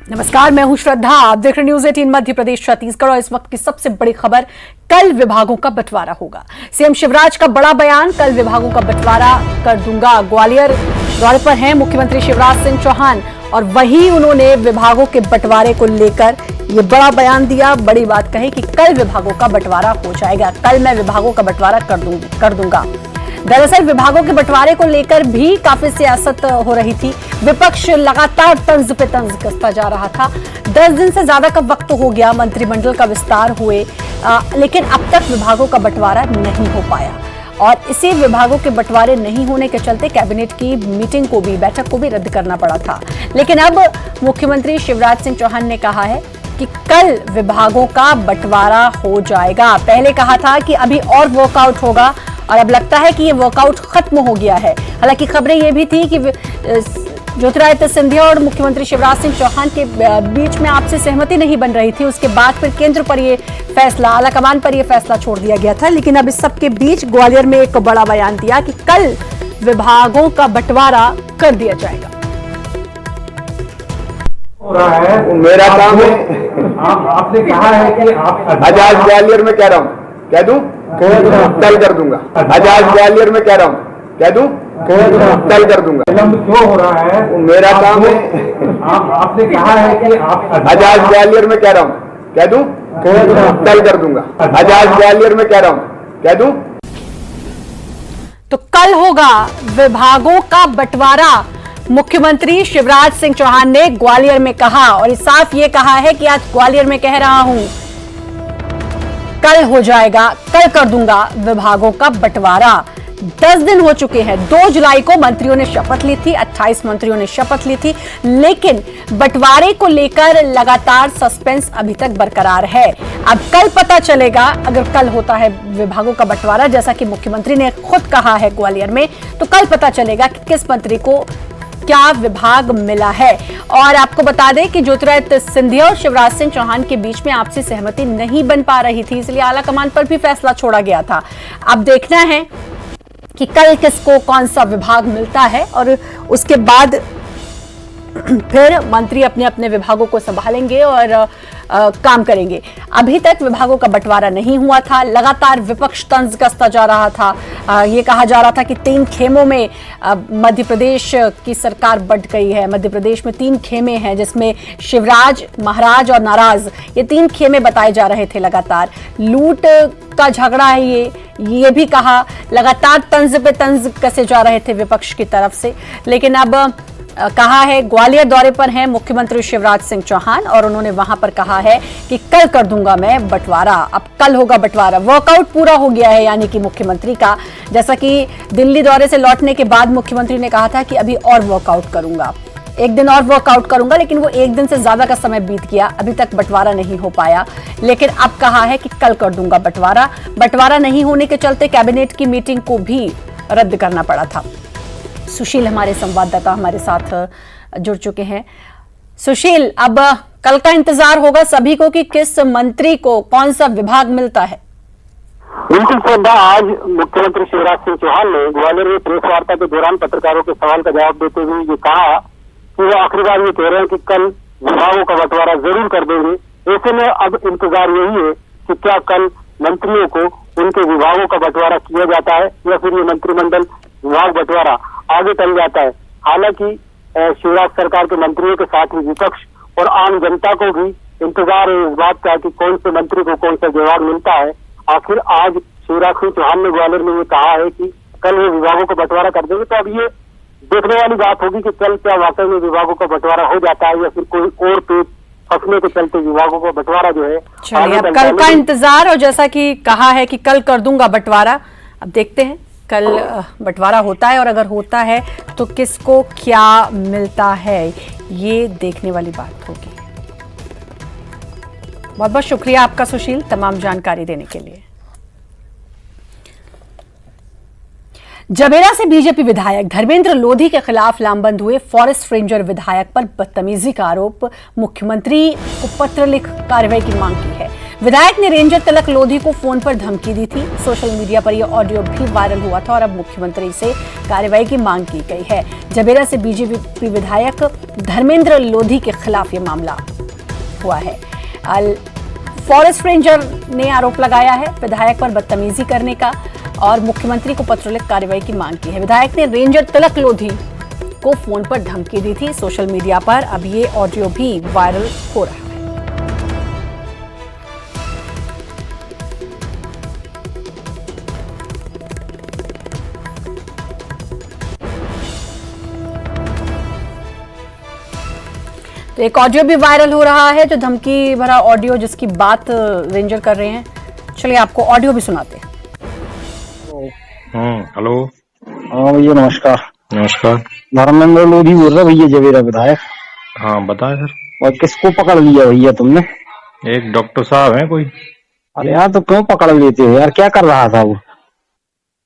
नमस्कार, मैं हूं श्रद्धा। आप देख रहे न्यूज 18 मध्य प्रदेश छत्तीसगढ़ और इस वक्त की सबसे बड़ी खबर, कल विभागों का बंटवारा होगा। सीएम शिवराज का बड़ा बयान, कल विभागों का बंटवारा कर दूंगा। ग्वालियर दौरे पर हैं मुख्यमंत्री शिवराज सिंह चौहान और वहीं उन्होंने विभागों के बंटवारे को लेकर ये बड़ा बयान दिया, बड़ी बात कही कि कल विभागों का बंटवारा हो जाएगा, कल मैं विभागों का बंटवारा कर दूंगा। दरअसल विभागों के बंटवारे को लेकर भी काफी सियासत हो रही थी। विपक्ष लगातार तंज पे तंज कसता जा रहा था। 10 दिन से ज्यादा का वक्त हो गया मंत्रिमंडल का विस्तार हुए, लेकिन अब तक विभागों का बंटवारा नहीं हो पाया और इसी विभागों के बंटवारे नहीं होने के चलते कैबिनेट की मीटिंग को भी, बैठक को भी रद्द करना पड़ा था। लेकिन अब मुख्यमंत्री शिवराज सिंह चौहान ने कहा है कि कल विभागों का बंटवारा हो जाएगा। पहले कहा था कि अभी और वर्कआउट होगा और अब लगता है कि ये वर्कआउट खत्म हो गया है। हालांकि खबरें ये भी थी कि ज्योतिरादित्य सिंधिया और मुख्यमंत्री शिवराज सिंह चौहान के बीच में आपसी सहमति नहीं बन रही थी। उसके बाद फिर केंद्र पर ये फैसला, आलाकमान पर ये फैसला छोड़ दिया गया था। लेकिन अब इस सबके बीच ग्वालियर में एक बड़ा बयान दिया कि कल विभागों का बंटवारा कर दिया जाएगा। हो रहा है, मेरा काम है। आपने कहा है कि आप आजाद ग्वालियर में कह रहा हूँ, कह दूं कल कर दूंगा। आजाद ग्वालियर में कह रहा हूँ, कह दूं कल कर दूंगा। विलंब क्यों हो रहा है? मेरा काम है। आपने कहा है कि आप आजाद ग्वालियर में कह रहा हूँ, कह दूं कल कर दूंगा। आजाद ग्वालियर में कह रहा हूँ, कह दूं। तो कल होगा विभागों का बंटवारा, मुख्यमंत्री शिवराज सिंह चौहान ने ग्वालियर में कहा और साफ ये कहा है कि आज ग्वालियर में कह रहा हूं, कल हो जाएगा, कल कर दूंगा विभागों का बंटवारा। 10 दिन हो चुके हैं। 2 जुलाई को मंत्रियों ने शपथ ली थी, 28 मंत्रियों ने शपथ ली थी, लेकिन बंटवारे को लेकर लगातार सस्पेंस अभी तक बरकरार है। अब कल पता चलेगा, अगर कल होता है विभागों का बंटवारा जैसा कि मुख्यमंत्री ने खुद कहा है ग्वालियर में, तो कल पता चलेगा कि किस मंत्री को क्या विभाग मिला है। और आपको बता दें कि ज्योतिरादित्य सिंधिया और शिवराज सिंह चौहान के बीच में आपसी सहमति नहीं बन पा रही थी, इसलिए आलाकमान पर भी फैसला छोड़ा गया था। अब देखना है कि कल किसको कौन सा विभाग मिलता है और उसके बाद फिर मंत्री अपने अपने विभागों को संभालेंगे और काम करेंगे। अभी तक विभागों का बंटवारा नहीं हुआ था। लगातार विपक्ष तंज कसता जा रहा था। ये कहा जा रहा था कि 3 खेमों में मध्य प्रदेश की सरकार बंट गई है। मध्य प्रदेश में 3 खेमे हैं, जिसमें शिवराज, महाराज और नाराज, ये 3 खेमे बताए जा रहे थे। लगातार लूट का झगड़ा है ये भी कहा। लगातार तंज पे तंज कसे जा रहे थे विपक्ष की तरफ से। लेकिन अब कहा है, ग्वालियर दौरे पर हैं मुख्यमंत्री शिवराज सिंह चौहान और उन्होंने वहां पर कहा है कि कल कर दूंगा मैं बंटवारा। अब कल होगा बंटवारा। वर्कआउट पूरा हो गया है यानी कि मुख्यमंत्री का, जैसा कि दिल्ली दौरे से लौटने के बाद मुख्यमंत्री ने कहा था कि अभी और वर्कआउट करूंगा, 1 दिन और वर्कआउट करूंगा, लेकिन वो 1 दिन से ज्यादा का समय बीत गया, अभी तक बंटवारा नहीं हो पाया। लेकिन अब कहा है कि कल कर दूंगा बंटवारा। बंटवारा नहीं होने के चलते कैबिनेट की मीटिंग को भी रद्द करना पड़ा था। सुशील हमारे संवाददाता हमारे साथ जुड़ चुके हैं। सुशील, अब कल का इंतजार होगा सभी को कि किस मंत्री को कौन सा विभाग मिलता है। बिल्कुल श्रद्धा, आज मुख्यमंत्री शिवराज सिंह चौहान ने ग्वालियर में प्रेस वार्ता के दौरान पत्रकारों के सवाल का जवाब देते हुए ये कहा कि वो आखिरी बार ये कह रहे हैं कि कल विभागों का बंटवारा जरूर कर देंगे। ऐसे में अब इंतजार यही है कि क्या कल मंत्रियों को उनके विभागों का बंटवारा किया जाता है या फिर ये मंत्रिमंडल विभाग बंटवारा आगे चल जाता है। हालांकि शिवराज सरकार के मंत्रियों के साथ ही विपक्ष और आम जनता को भी इंतजार है इस बात का कि कौन से मंत्री को कौन सा विभाग मिलता है। आखिर आज शिवराज सिंह चौहान ने ग्वालियर में ये कहा है कि कल वो विभागों का बंटवारा कर देंगे, तो अब ये देखने वाली बात होगी कि कल क्या वाकई में विभागों का बंटवारा हो जाता है या फिर कोई और पेज फंसने के चलते विभागों का बंटवारा जो है। चलिए, अब कल का इंतजार, और जैसा कि कहा है कि कल कर दूंगा बंटवारा, अब देखते हैं कल बंटवारा होता है और अगर होता है तो किसको क्या मिलता है, ये देखने वाली बात होगी। बहुत बहुत शुक्रिया आपका सुशील, तमाम जानकारी देने के लिए। जबेरा से बीजेपी विधायक धर्मेंद्र लोधी के खिलाफ लामबंद हुए फॉरेस्ट रेंजर विधायक पर बदतमीजी का आरोप, मुख्यमंत्री को पत्र लिख कार्रवाई की मांग की है। विधायक ने रेंजर तिलक लोधी को फोन पर धमकी दी थी। सोशल मीडिया पर यह ऑडियो भी वायरल हुआ था और अब मुख्यमंत्री से कार्रवाई की मांग की गई है। जबेरा से बीजेपी विधायक धर्मेंद्र लोधी के खिलाफ यह मामला हुआ है। फॉरेस्ट रेंजर ने आरोप लगाया है विधायक पर बदतमीजी करने का और मुख्यमंत्री को पत्र लिख कार्रवाई की मांग की है। विधायक ने रेंजर तिलक लोधी को फोन पर धमकी दी थी। सोशल मीडिया पर अब ये ऑडियो भी वायरल हो रहा है। तो एक ऑडियो भी वायरल हो रहा है, जो धमकी भरा ऑडियो जिसकी बात रेंजर कर रहे हैं। चलिए आपको ऑडियो भी सुनाते हैं। हेलो। हाँ भैया नमस्कार। नमस्कार। धर्मेंद्र लोधी बोल रहा भैया, जवेरा विधायक। हाँ बताएं सर। और किसको पकड़ लिया भैया तुमने? एक डॉक्टर साहब है कोई। अरे यार तो क्यों पकड़ लेते हो यार, क्या कर रहा था वो?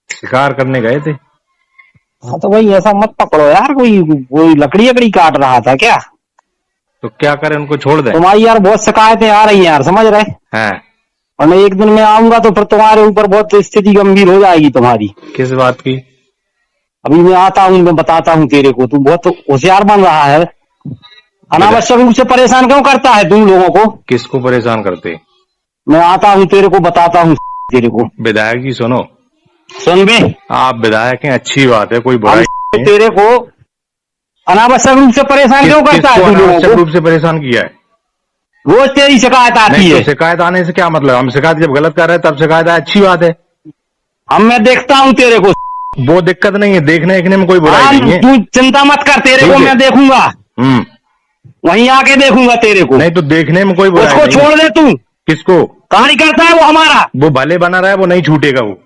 शिकार करने गए थे। हाँ तो भाई ऐसा मत पकड़ो यार, कोई लकड़ी काट रहा था क्या? तो क्या करें, उनको छोड़ दें? तुम्हारी यार बहुत शिकायतें आ रही हैं यार, समझ रहे हैं। और मैं एक दिन में आऊंगा तो फिर तुम्हारे ऊपर बहुत स्थिति गंभीर हो जाएगी तुम्हारी। किस बात की? अभी मैं आता हूँ, मैं बताता हूँ तेरे को। तू बहुत होशियार बन रहा है। अनावश्यक रूप से परेशान क्यों करता है तुम लोगों को? किसको परेशान करते? मैं आता हूँ तेरे को बताता हूँ तेरे को। विधायक जी सुनो। सुन बे, आप विधायक हैं, अच्छी बात है, कोई बुराई नहीं है। तेरे को अनावश्यक रूप से परेशान क्यों करता है तुम लोगों अनावश्यक को? रूप से परेशान किया है? रोज तेरी शिकायत आती नहीं, है। तो शिकायत आने से क्या मतलब? हम शिकायत जब गलत कर रहे हैं तब शिकायत है, अच्छी बात है। मैं देखता हूँ तेरे को। वो दिक्कत नहीं है, देखने देखने में कोई बुराई नहीं है। तू चिंता मत कर, तेरे को मैं देखूंगा। वहीं आके देखूंगा तेरे को। नहीं तो देखने में कोई बुराई उसको नहीं छोड़ दे तू। किसको? कार्यकर्ता है वो हमारा। वो भले बना रहा है, वो नहीं छूटेगा वो।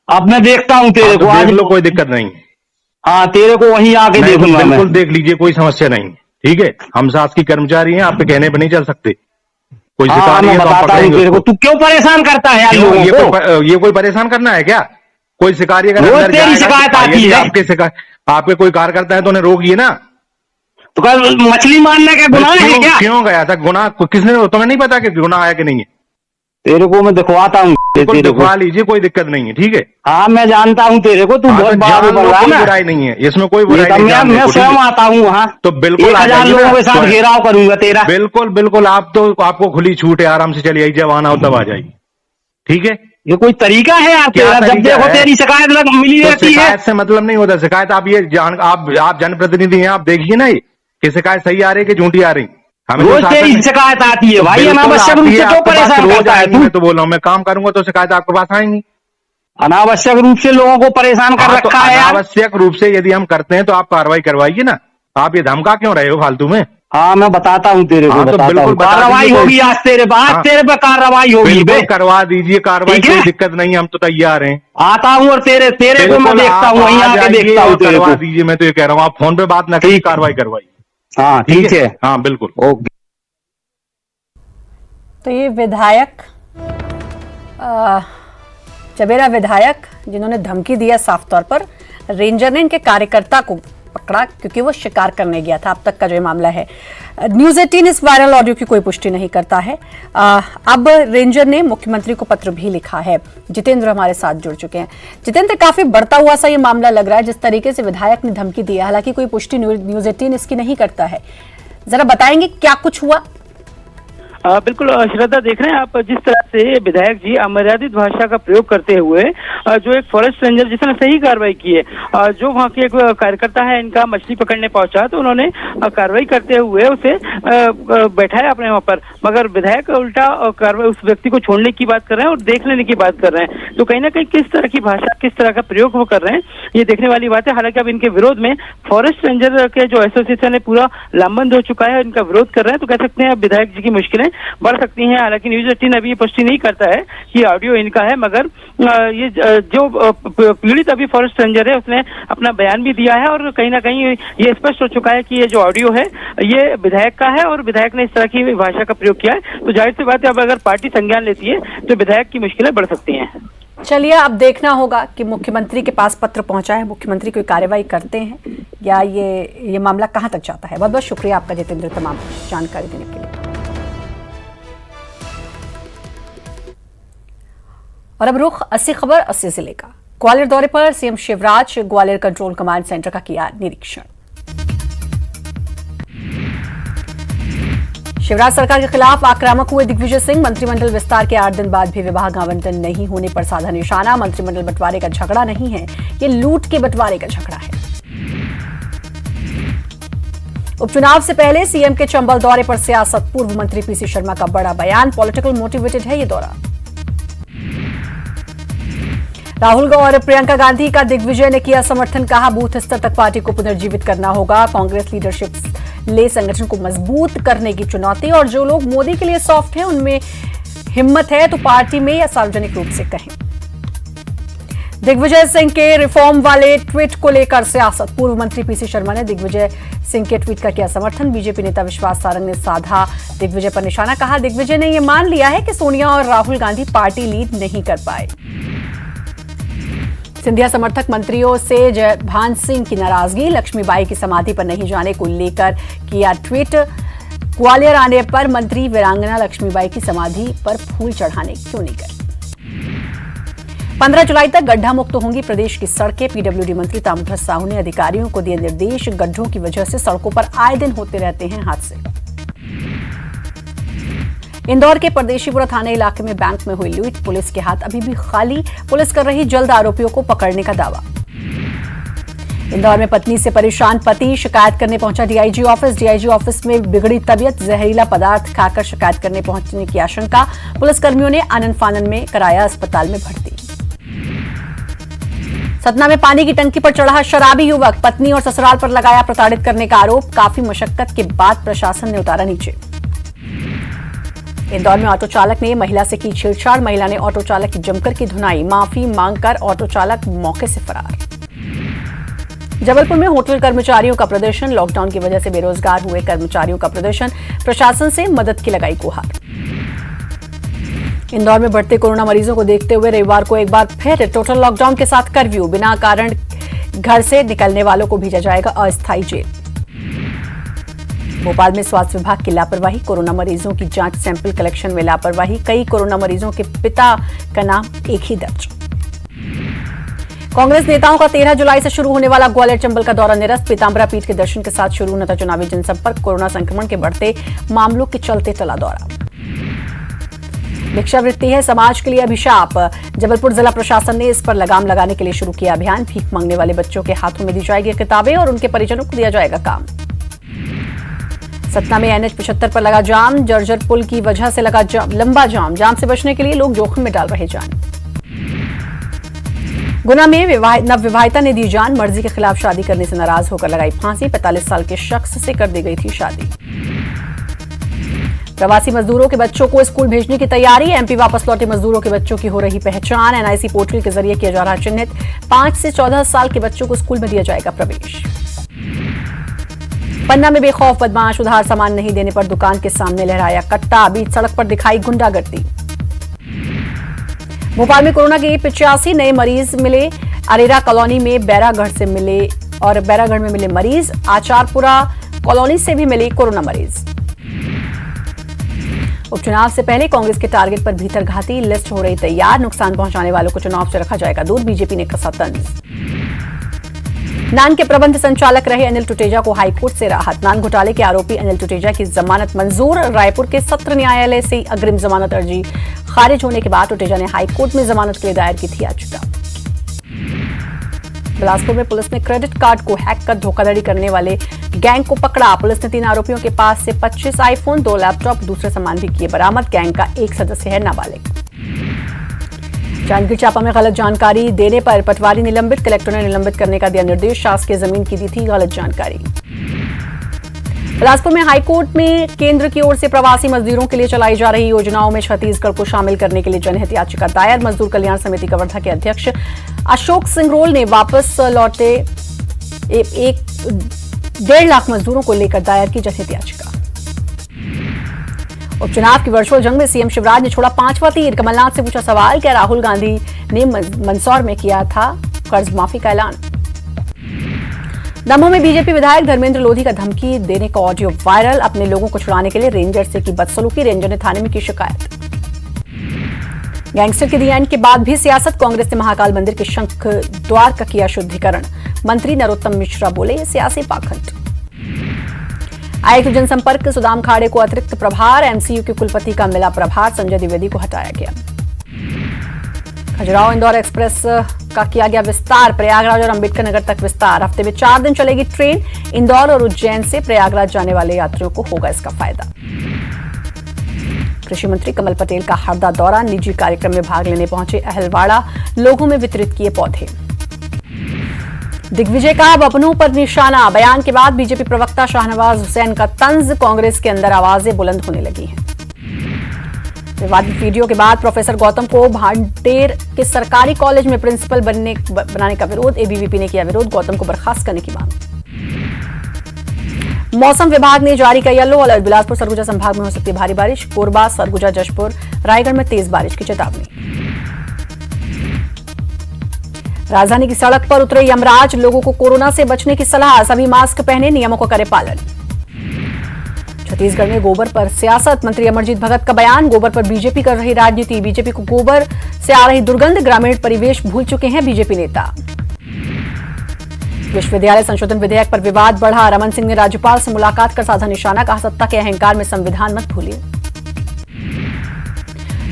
अब मैं देखता हूँ तेरे को। देख लो, कोई दिक्कत नहीं है। हाँ तेरे को वहीं आके देखूंगा मैं। बिल्कुल देख लीजिए, कोई समस्या नहीं। ठीक है, हम शासकीय कर्मचारी हैं, आपके कहने पर नहीं चल सकते। कोई शिकारी है तो हम पकड़ेंगे तेरे को। तू क्यों परेशान करता है यार लोगों को? ये कोई परेशान करना है क्या? कोई शिकारी अगर अंदर तेरी शिकायत आती है। आपके कोई कार्यकर्ता है तो उन्हें रोकिए ना। तो कल मछली मारने का गुनाह है क्या? क्यों गया था? गुनाह किसने? तुम्हें नहीं पता कि गुनाह है कि नहीं है? तेरे को मैं दिखवाता हूँ। दिखवा लीजिए, कोई दिक्कत नहीं है। ठीक है, हाँ मैं जानता हूँ तेरे को। तू बहुत बात बोल रहा है ना। बुराई नहीं है इसमें, कोई बुराई नहीं। मैं स्वयं आता हूँ वहाँ तो बिल्कुल 1000 लोगों के साथ घेराव करूंगा तेरा। बिल्कुल बिल्कुल, आपको खुली छूट है, आराम से चली आई, जब आना हो तब आ जाएगी। ठीक है, ये कोई तरीका है यार तेरा? जब देखो तेरी शिकायत मिली रहती है। शिकायत से मतलब नहीं होता। शिकायत आप जनप्रतिनिधि हैं, आप देखिए ना कि शिकायत सही आ रही है कि झूठी आ रही। हमें रोज तेरी शिकायत आती है भाई। अनावश्यक रूप से क्यों परेशान करता है तू? मैं तो बोल रहा हूँ, मैं काम करूंगा तो शिकायत आपके पास आएंगी। अनावश्यक रूप से लोगों को परेशान कर रखा है यार। अनावश्यक रूप से यदि हम करते हैं तो आप कार्रवाई करवाइए ना। आप ये धमका क्यों रहे हो फालतू में? हाँ मैं बताता हूँ तेरे को। तो बिल्कुल कार्रवाई होगी आज तेरे बाद। तेरे पे कार्रवाई होगी। बिल्कुल करवा दीजिए कार्रवाई, कोई दिक्कत नहीं, हम तो तैयार हैं। आता हूँ और तेरे को मैं देखता हूँ, वहीं आके देखता हूँ तेरे को। करवा दीजिए, मैं तो ये कह रहा हूँ, आप फोन पे बात न करिए, कार्रवाई करवाइए। हाँ ठीक है। हाँ बिल्कुल, ओके। तो ये विधायक जबेरा विधायक जिन्होंने धमकी दिया साफ तौर पर, रेंजर ने इनके कार्यकर्ता को पकड़ा क्योंकि वो शिकार करने गया था। अब तक का जो मामला है, न्यूज़ 18 इस वायरल ऑडियो की कोई पुष्टि नहीं करता है। अब रेंजर ने मुख्यमंत्री को पत्र भी लिखा है। जितेंद्र हमारे साथ जुड़ चुके हैं। जितेंद्र, काफी बढ़ता हुआ सा ये मामला लग रहा है, जिस तरीके से विधायक ने धमकी दी है। हालांकि कोई पुष्टि न्यूज़ 18 इसकी नहीं करता है। जरा बताएंगे क्या कुछ हुआ? बिल्कुल श्रद्धा, देख रहे हैं आप जिस तरह से विधायक जी अमर्यादित भाषा का प्रयोग करते हुए जो एक फॉरेस्ट रेंजर जिसने सही कार्रवाई की है, जो वहाँ के एक कार्यकर्ता है इनका मछली पकड़ने पहुंचा तो उन्होंने कार्रवाई करते हुए उसे बैठाया अपने वहाँ पर, मगर विधायक उल्टा कार्रवाई उस व्यक्ति को छोड़ने की बात कर रहे हैं और देख लेने की बात कर रहे हैं। तो कहीं ना कहीं किस तरह की भाषा, किस तरह का प्रयोग वो कर रहे हैं, ये देखने वाली बात है। हालांकि अब इनके विरोध में फॉरेस्ट रेंजर के जो एसोसिएशन है पूरा लामबंद हो चुका है, इनका विरोध कर रहे हैं। तो कह सकते हैं अब विधायक जी की मुश्किलें बढ़ सकती हैं। हालांकि न्यूज़ 18 अभी पुष्टि नहीं करता है कि ऑडियो इनका है, मगर ये जो पीड़ित अभी फॉरेस्ट रेंजर है उसने अपना बयान भी दिया है और कहीं ना कहीं ये स्पष्ट हो चुका है कि ये जो ऑडियो है ये विधायक का है और विधायक ने इस तरह की भाषा का प्रयोग किया है। तो जाहिर सी बात है अब अगर पार्टी संज्ञान लेती है तो विधायक की मुश्किलें बढ़ सकती हैं। चलिए अब देखना होगा कि मुख्यमंत्री के पास पत्र पहुंचा है, मुख्यमंत्री कोई कार्रवाई करते हैं या ये मामला कहां तक जाता है। बहुत बहुत शुक्रिया आपका जितेंद्र, तमाम जानकारी देने के लिए। और अब रुख 80 खबर 80 जिले का। ग्वालियर दौरे पर CM Shivraj Gwalior control command centre का किया निरीक्षण। शिवराज सरकार के खिलाफ आक्रामक हुए दिग्विजय सिंह। मंत्रिमंडल विस्तार के 8 दिन बाद भी विभाग आवंटन नहीं होने पर साधा निशाना। मंत्रिमंडल बंटवारे का झगड़ा नहीं है, ये लूट के बंटवारे का झगड़ा है। उपचुनाव से पहले सीएम के चंबल दौरे पर सियासत। पूर्व मंत्री पीसी शर्मा का बड़ा बयान, पॉलिटिकल मोटिवेटेड है ये दौरा। राहुल और प्रियंका गांधी का दिग्विजय ने किया समर्थन, कहा बूथ स्तर तक पार्टी को पुनर्जीवित करना होगा। कांग्रेस लीडरशिप ले संगठन को मजबूत करने की चुनौती, और जो लोग मोदी के लिए सॉफ्ट हैं उनमें हिम्मत है तो पार्टी में या सार्वजनिक रूप से कहें। दिग्विजय सिंह के रिफॉर्म वाले ट्वीट को लेकर सियासत। पूर्व मंत्री पीसी शर्मा ने दिग्विजय सिंह के ट्वीट का किया समर्थन। बीजेपी नेता विश्वास सारंग ने साधा दिग्विजय पर निशाना, कहा दिग्विजय ने यह मान लिया है कि सोनिया और राहुल गांधी पार्टी लीड नहीं कर पाए। सिंधिया समर्थक मंत्रियों से जयभान सिंह की नाराजगी। लक्ष्मीबाई की समाधि पर नहीं जाने को लेकर किया ट्वीट। ग्वालियर आने पर मंत्री वीरांगना लक्ष्मीबाई की समाधि पर फूल चढ़ाने क्यों नहीं गए। 15 जुलाई तक गड्ढा मुक्त होंगी प्रदेश की सड़कें। पीडब्ल्यूडी मंत्री ताम्रध्वज साहू ने अधिकारियों को दिए निर्देश। गड्ढों की वजह से सड़कों पर आए दिन होते रहते हैं हादसे। इंदौर के परदेशीपुरा थाने इलाके में बैंक में हुई लूट। पुलिस के हाथ अभी भी खाली, पुलिस कर रही जल्द आरोपियों को पकड़ने का दावा। इंदौर में पत्नी से परेशान पति शिकायत करने पहुंचा डीआईजी ऑफिस। डीआईजी ऑफिस में बिगड़ी तबीयत, जहरीला पदार्थ खाकर शिकायत करने पहुंचने की आशंका। पुलिसकर्मियों ने आनन फानन में कराया अस्पताल में भर्ती। सतना में पानी की टंकी पर चढ़ा शराबी युवक, पत्नी और ससुराल पर लगाया प्रताड़ित करने का आरोप। काफी मशक्कत के बाद प्रशासन ने उतारा नीचे। इंदौर में ऑटो चालक ने महिला से की छेड़छाड़। महिला ने ऑटो चालक की जमकर की धुनाई, माफी मांगकर ऑटो चालक मौके से फरार। जबलपुर में होटल कर्मचारियों का प्रदर्शन। लॉकडाउन की वजह से बेरोजगार हुए कर्मचारियों का प्रदर्शन, प्रशासन से मदद की लगाई गुहार। इंदौर में बढ़ते कोरोना मरीजों को देखते हुए रविवार को एक बार फिर टोटल लॉकडाउन के साथ कर्फ्यू। बिना कारण घर से निकलने वालों को भेजा जाएगा अस्थायी जेल। भोपाल में स्वास्थ्य विभाग की लापरवाही। कोरोना मरीजों की जांच सैंपल कलेक्शन में लापरवाही। कई कोरोना मरीजों के पिता का नाम एक ही दर्ज। कांग्रेस नेताओं का 13 जुलाई से शुरू होने वाला ग्वालियर चंबल का दौरा निरस्त। पीताम्बरा पीठ के दर्शन के साथ शुरू होना था चुनावी जनसंपर्क। कोरोना संक्रमण के बढ़ते मामलों के चलते टला दौरा। भिक्षावृत्ति है समाज के लिए अभिशाप। जबलपुर जिला प्रशासन ने इस पर लगाम लगाने के लिए शुरू किया अभियान। भीख मांगने वाले बच्चों के हाथों में दी जाएगी किताबें और उनके परिजनों को दिया जाएगा काम। सतना में NH 75 पर लगा जाम। जर्जर पुल की वजह से लगा लंबा जाम से बचने के लिए लोग जोखिम में डाल रहे जान। गुना में नवविवाहिता ने दी जान। मर्जी के खिलाफ शादी करने से नाराज होकर लगाई फांसी। 45 साल के शख्स से कर दी गई थी शादी। प्रवासी मजदूरों के बच्चों को स्कूल भेजने की तैयारी। एमपी वापस लौटे मजदूरों के बच्चों की हो रही पहचान। NIC पोर्टल के जरिए किया जा रहा चिन्हित। 5 से 14 साल के बच्चों को स्कूल में दिया जाएगा प्रवेश। पन्ना में बेखौफ बदमाश, उधार सामान नहीं देने पर दुकान के सामने लहराया कट्टा। बीच सड़क पर दिखाई गुंडागर्दी। भोपाल में कोरोना के 85 नए मरीज मिले। अरेरा कॉलोनी में बैरागढ़ से मिले और बैरागढ़ में मिले मरीज। आचारपुरा कॉलोनी से भी मिले कोरोना मरीज। उपचुनाव से पहले कांग्रेस के टारगेट पर भीतरघाती लिस्ट हो रही तैयार। नुकसान पहुंचाने वालों को चुनाव से रखा जाएगा दूर। बीजेपी ने कसा तंज। नान के प्रबंध संचालक रहे अनिल टुटेजा को हाईकोर्ट से राहत। नान घोटाले के आरोपी अनिल टुटेजा की जमानत मंजूर। रायपुर के सत्र न्यायालय से अग्रिम जमानत अर्जी खारिज होने के बाद टुटेजा ने हाईकोर्ट में जमानत के लिए दायर की थी याचिका। बिलासपुर में पुलिस ने क्रेडिट कार्ड को हैक कर धोखाधड़ी करने वाले गैंग को पकड़ा। पुलिस ने 3 आरोपियों के पास से 25 आईफोन, 2 लैपटॉप, दूसरे सामान भी किए बरामद। गैंग का एक सदस्य है नाबालिग। जांजगीर चांपा में गलत जानकारी देने पर पटवारी निलंबित। कलेक्टर ने निलंबित करने का दिया निर्देश। शासकीय जमीन की दी थी गलत जानकारी। बिलासपुर में हाईकोर्ट में केंद्र की ओर से प्रवासी मजदूरों के लिए चलाई जा रही योजनाओं में छत्तीसगढ़ को शामिल करने के लिए जनहित याचिका दायर। मजदूर कल्याण समिति कवर्धा के अध्यक्ष अशोक सिंगरोल ने वापस लौटे 1.5 लाख मजदूरों को लेकर दायर की जनहित याचिका। उपचुनाव की वर्चुअल जंग में सीएम शिवराज ने छोड़ा 5वां तीर। कमलनाथ से पूछा सवाल, क्या राहुल गांधी ने मंदसौर में किया था कर्ज माफी का ऐलान। दमोह में बीजेपी विधायक धर्मेंद्र लोधी का धमकी देने का ऑडियो वायरल। अपने लोगों को छुड़ाने के लिए रेंजर से की बदसलूकी। रेंजर ने थाने में की शिकायत। गैंगस्टर के रिएक्शन के बाद भी सियासत, कांग्रेस ने महाकाल मंदिर के शंख द्वार का किया शुद्धिकरण। मंत्री नरोत्तम मिश्रा बोले ये सियासी पाखंड। आयुक्त जनसंपर्क सुदाम खाड़े को अतिरिक्त प्रभार, एमसीयू के कुलपति का मिला प्रभार, संजय द्विवेदी को हटाया गया। खजुराहो इंदौर एक्सप्रेस का किया गया विस्तार, प्रयागराज और अंबेडकर नगर तक विस्तार। हफ्ते में 4 दिन चलेगी ट्रेन, इंदौर और उज्जैन से प्रयागराज जाने वाले यात्रियों को होगा इसका फायदा। कृषि मंत्री कमल पटेल का हरदा दौरा, निजी कार्यक्रम में भाग लेने पहुंचे अहलवाड़ा, लोगों में वितरित किए पौधे। दिग्विजय का अब अपनों पर निशाना, बयान के बाद बीजेपी प्रवक्ता शाहनवाज हुसैन का तंज, कांग्रेस के अंदर आवाजें बुलंद होने लगी हैं। विवादित वीडियो के बाद प्रोफेसर गौतम को भांडेर के सरकारी कॉलेज में प्रिंसिपल बनाने का विरोध, एबीवीपी ने किया विरोध, गौतम को बर्खास्त करने की मांग। मौसम विभाग ने जारी किया येलो अलर्ट, बिलासपुर सरगुजा संभाग में हो सकती है भारी बारिश, कोरबा सरगुजा जशपुर रायगढ़ में तेज बारिश की चेतावनी। राजधानी की सड़क पर उतरे यमराज, लोगों को कोरोना से बचने की सलाह, सभी मास्क पहने, नियमों को करें पालन। छत्तीसगढ़ में गोबर पर सियासत, मंत्री अमरजीत भगत का बयान, गोबर पर बीजेपी कर रही राजनीति, बीजेपी को गोबर से आ रही दुर्गंध, ग्रामीण परिवेश भूल चुके हैं बीजेपी नेता। विश्वविद्यालय संशोधन विधेयक पर विवाद बढ़ा, रमन सिंह ने राज्यपाल से मुलाकात कर साधा निशाना, कहा सत्ता के अहंकार में संविधान मत भूलिए।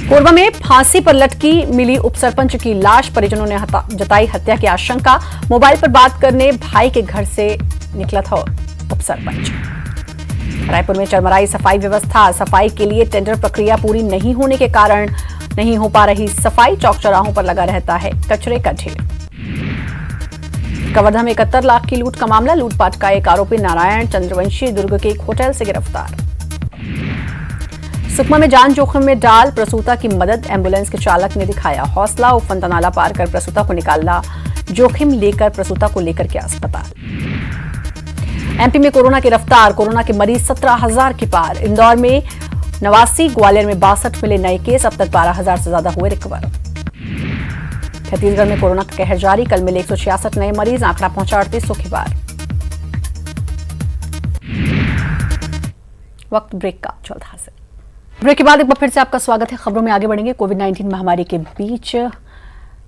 कोरबा में फांसी पर लटकी मिली उपसरपंच की लाश, परिजनों ने जताई हत्या की आशंका, मोबाइल पर बात करने भाई के घर से निकला था उपसरपंच। रायपुर में चरमराई सफाई व्यवस्था, सफाई के लिए टेंडर प्रक्रिया पूरी नहीं होने के कारण नहीं हो पा रही सफाई, चौक चौराहों पर लगा रहता है कचरे का ढेर। कवर्धा में 71 लाख की लूट का मामला, लूटपाट का एक आरोपी नारायण चंद्रवंशी दुर्ग के एक होटल से गिरफ्तार। सुकमा में जान जोखिम में डाल प्रसूता की मदद, एम्बुलेंस के चालक ने दिखाया हौसला, उफनता नाला पार कर प्रसूता को निकाला, जोखिम लेकर प्रसूता को लेकर के अस्पताल। एमपी में कोरोना की रफ्तार, कोरोना के मरीज 17,000 के पार, इंदौर में 89, ग्वालियर में 62 मिले नए केस, अब तक 12,000 से ज्यादा हुए रिकवर। छत्तीसगढ़ में कोरोना का कहर जारी, कल मिले 166 नए मरीज, आंकड़ा पहुंचा 3800 के पार। वक्त ब्रेक का चौथा से। ब्रेक के बाद एक बार फिर से आपका स्वागत है। खबरों में आगे बढ़ेंगे। कोविड-19 महामारी के बीच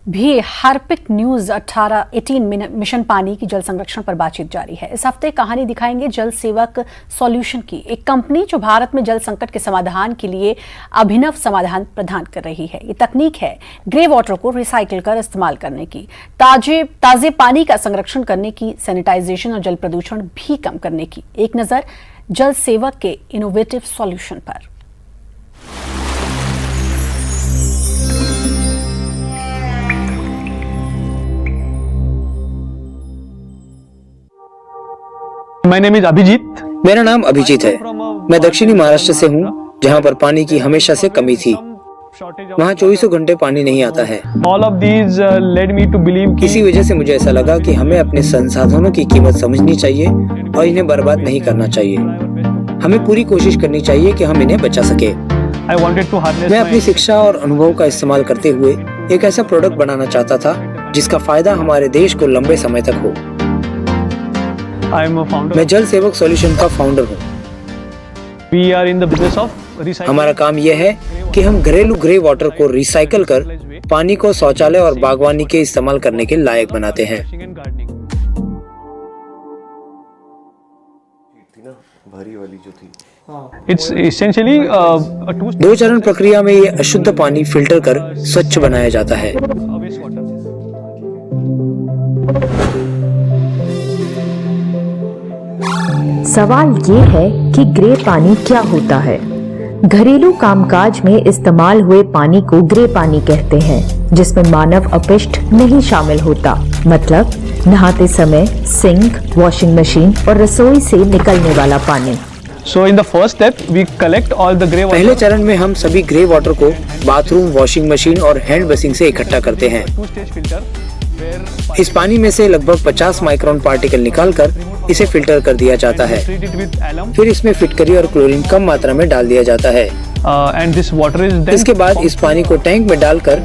भी हार्पिक न्यूज 18 मिशन पानी की जल संरक्षण पर बातचीत जारी है। इस हफ्ते कहानी दिखाएंगे जल सेवक सॉल्यूशन की, एक कंपनी जो भारत में जल संकट के समाधान के लिए अभिनव समाधान प्रदान कर रही है। ये तकनीक है ग्रे वाटर को रिसाइकिल कर इस्तेमाल करने की, ताजे पानी का संरक्षण करने की, सैनिटाइजेशन और जल प्रदूषण भी कम करने की। एक नजर जल सेवक के इनोवेटिव सॉल्यूशन पर। My name is Abhijeet. मेरा नाम अभिजीत है। मैं दक्षिणी महाराष्ट्र से हूँ, जहाँ पर पानी की हमेशा से कमी थी। वहाँ 24 घंटे पानी नहीं आता है। All of these led me to believe इसी वजह से मुझे ऐसा लगा कि हमें अपने संसाधनों की कीमत समझनी चाहिए और इन्हें बर्बाद नहीं करना चाहिए। हमें पूरी कोशिश करनी चाहिए कि हम इन्हें बचा सके। I wanted to harness मैं अपनी शिक्षा और अनुभव का इस्तेमाल करते हुए एक ऐसा प्रोडक्ट बनाना चाहता था जिसका फायदा हमारे देश को लंबे समय तक हो। मैं जल सेवक सॉल्यूशन का फाउंडर हूँ। We are in the business of recycling. हमारा काम यह है कि हम घरेलू ग्रे वाटर को रिसाइकल कर पानी को शौचालय और बागवानी के इस्तेमाल करने के लायक बनाते हैं। It's essentially दो चरण प्रक्रिया में ये अशुद्ध पानी फिल्टर कर स्वच्छ बनाया जाता है। सवाल ये है कि ग्रे पानी क्या होता है। घरेलू कामकाज में इस्तेमाल हुए पानी को ग्रे पानी कहते हैं, जिसमें मानव अपशिष्ट नहीं शामिल होता, मतलब नहाते समय सिंक, वॉशिंग मशीन और रसोई से निकलने वाला पानी। So in the first step we collect all the grey water. पहले चरण में हम सभी ग्रे वाटर को बाथरूम, वॉशिंग मशीन और हैंड वॉशिंग से इकट्ठा करते हैं। इस पानी में से लगभग 50 माइक्रोन पार्टिकल निकालकर इसे फिल्टर कर दिया जाता है। फिर इसमें फिटकरी और क्लोरीन कम मात्रा में डाल दिया जाता है। इसके बाद इस पानी को टैंक में डालकर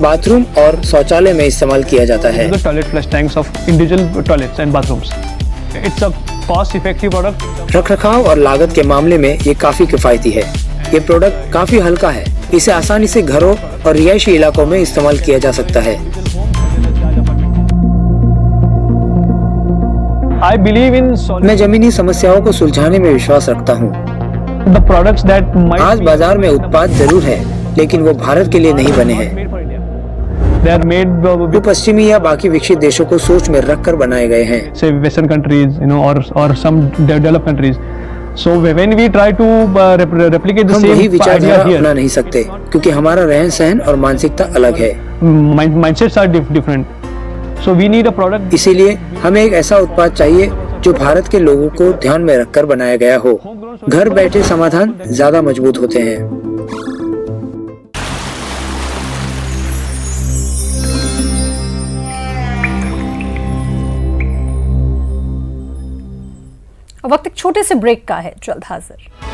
बाथरूम और शौचालय में इस्तेमाल किया जाता है। रखरखाव और लागत के मामले में ये काफी किफायती है। ये प्रोडक्ट काफी हल्का है, इसे आसानी से घरों और रिहायशी इलाकों में इस्तेमाल किया जा सकता है। I believe in मैं जमीनी समस्याओं को सुलझाने में विश्वास रखता हूँ। the products that might आज be बाजार में उत्पाद जरूर है, लेकिन वो भारत के लिए नहीं बने हैं। made for India. They are made वो पश्चिमी या बाकी विकसित देशों को सोच में रखकर बनाए गए हैं। say Western countries, or some developed countries. So when we try to replicate the हम वही same विचारधारा idea here, अपना नहीं सकते, क्योंकि हमारा रहन सहन और मानसिकता अलग है। mindsets are different. So we need a product. इसीलिए हमें एक ऐसा उत्पाद चाहिए जो भारत के लोगों को ध्यान में रखकर बनाया गया हो। घर बैठे समाधान ज्यादा मजबूत होते हैं। वक्त एक छोटे से ब्रेक का है, जल्द हाजिर।